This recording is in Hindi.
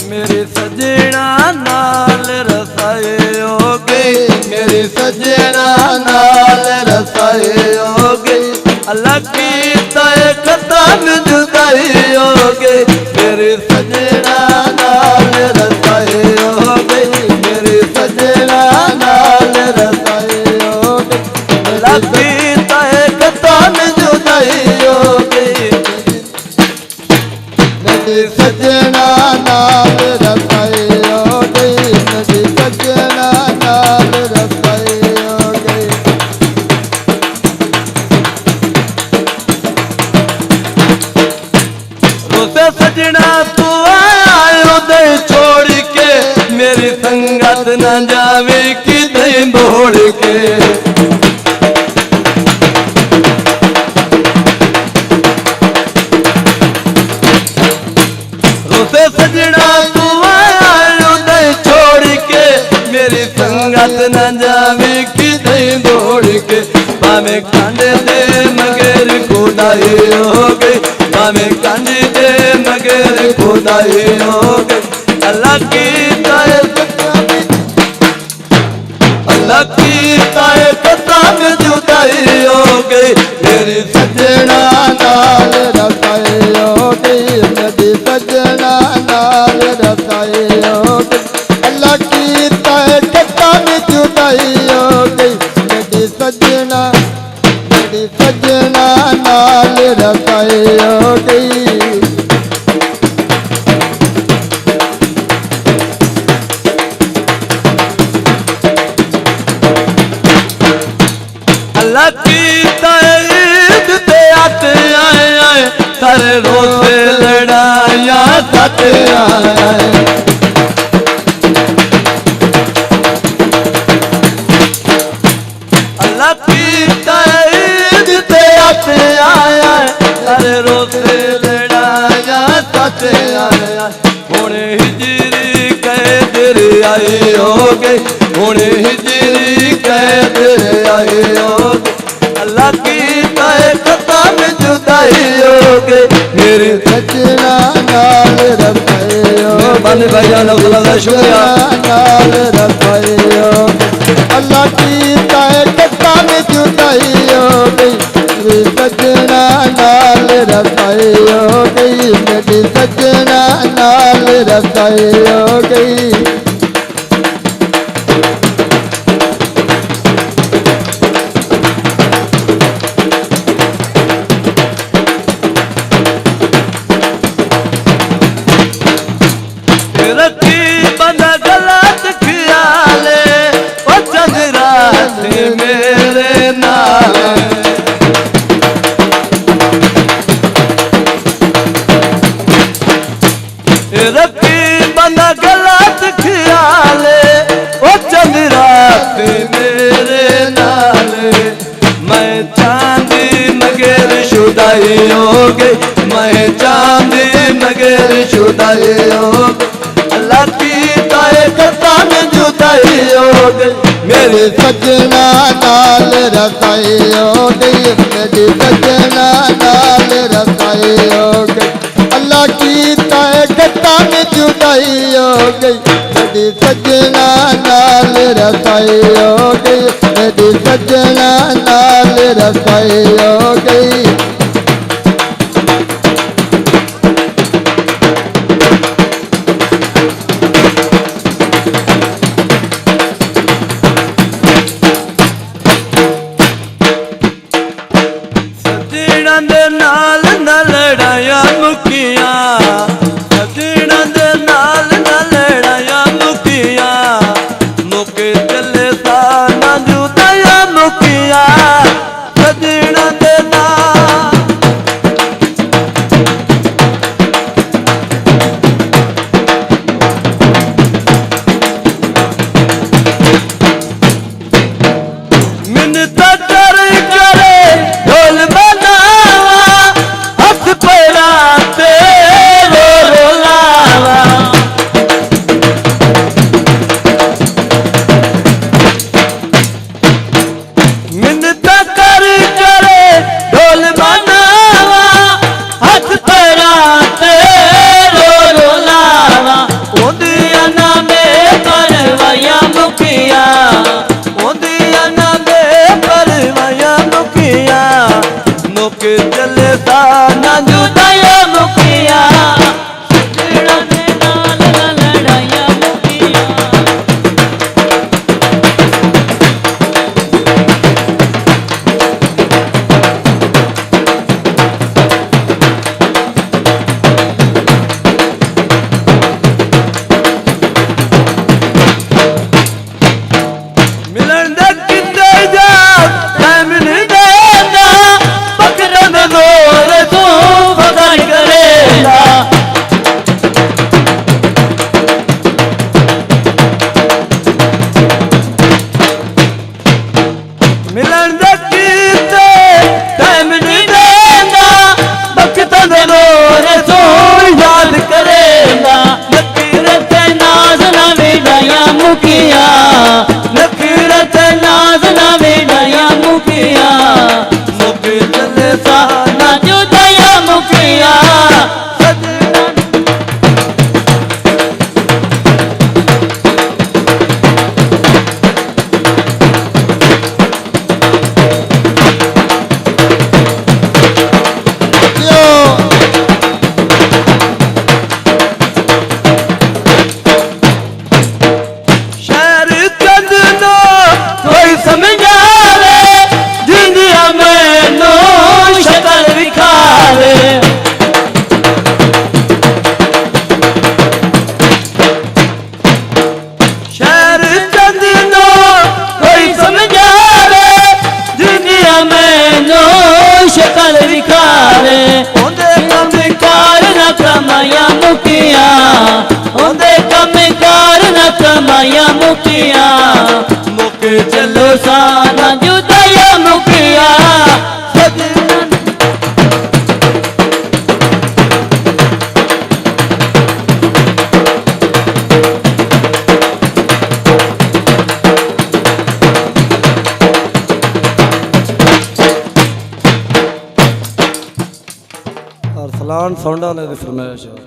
मेरे सजना नाल रसाए हो गई, मेरे सजना नाल रसाए हो गई। अल्लाह की तय कदम जुदाई हो गई, मेरे सजना नाल रसाए हो गई, मेरे सजना नाल रसाए हो गई। अल्लाह की तय कदम जुदाई हो गई, मेरे सजना नाल रसाए हो गई, मेरे सजना नाल रसाए हो गई। रोते सजना तू आया दे छोड़ के, मेरी संगत न जावे कि दे बोड़ के। सजना तू आया दे छोड़ के, मेरी संगत न जावे कि दे दौड़ के। भावे कांडे दे मगर खुदाई हो गई, भावे कांडे दे मगर खुदाई हो गई। अल्लाह की ताय अल्लाह की ताय कदम जुदाई हो गई, मेरी सजना नाल रसाए हो गई, मेरी सजना नाल रसाए हो गई। अल्लाह की ताय कदम जुदाई हो गई, मेरी सजना नाल रसाए हो गई। अल्लाह की तईद पे आते आए आए, सारे रोज़े लड़ाया खाते आए। अल्लाह की तईद पे आते आए आए, सारे रोज़े लड़ाया खाते आए। हुणे हिजरी कैद आई हो गई, हुणे हिजरी कैद आई हो गई। अल्लाह की तय कदम जुदाई हो गई, मेरे सजना नाल रसाए हो। बाने भाईजान अल्लाह का शुक्रिया नाल रसाए हो। अल्लाह की तय कदम जुदाई हो गई, मेरे सजना नाल रसाए हो गई, मेरे सजना नाल रसाए हो गई। रखी बंदा गलत ख्याले ओ चंद्रा मेरे नाम। रखी बंदा गलत ख्याले ओ चंद्रा मेरे नाल। मैं चांदी मगर शुदाई हो गई, मैं चांदी मगर शुदाई हो गई। अल्लाह की ताय कदम जुदाई हो गई, मेरे सजना नाल रसाए हो गई, मेरी सजना नाल रसाए हो गई। अल्लाह की ताय कदम जुदाई हो गई, मेरी सजना नाल रसाए हो गई, मेरी सजना नाल रसाए हो गई। नाल न लड़ाया मुखिया, सजना दे नाल न लड़ाया मुखिया। मुके चले सा न जुदाया मुखिया, सजना दे नाल। मिन्नत करे करे ढोल बजावा, हथ पैरा पे रो रोलावा। मिन्नत करे करे साना जुदाइयां मुकिया सजना दे नाल ना लड़ाइयां मुकिया मिलन दे किते जा टाइम नहीं देना बकरा दे जोर तू खुदा करेला मिलन दे किते टाइम नहीं देना बकरा दे जोर तू याद करेला नकीरत नाज ना विदाइयां मुकिया नकीरत नाज ना विदाइयां मुकिया मुक चले साना ना जुदाइयां मुकिया सजना शहर चंदनो कोई समझावे जिंदिया मैनू शक्ल विखावे शहर चंदनो कोई समझावे दुनिया मैनू शक्ल विखावे ओंदे कम कार न कमाया मुकिया ओंदे कम कार न कमाया मुकिया मुक चलो साना जुदाइयां मुकिया सजना अरसलान सौंडा ने फरमाइश है।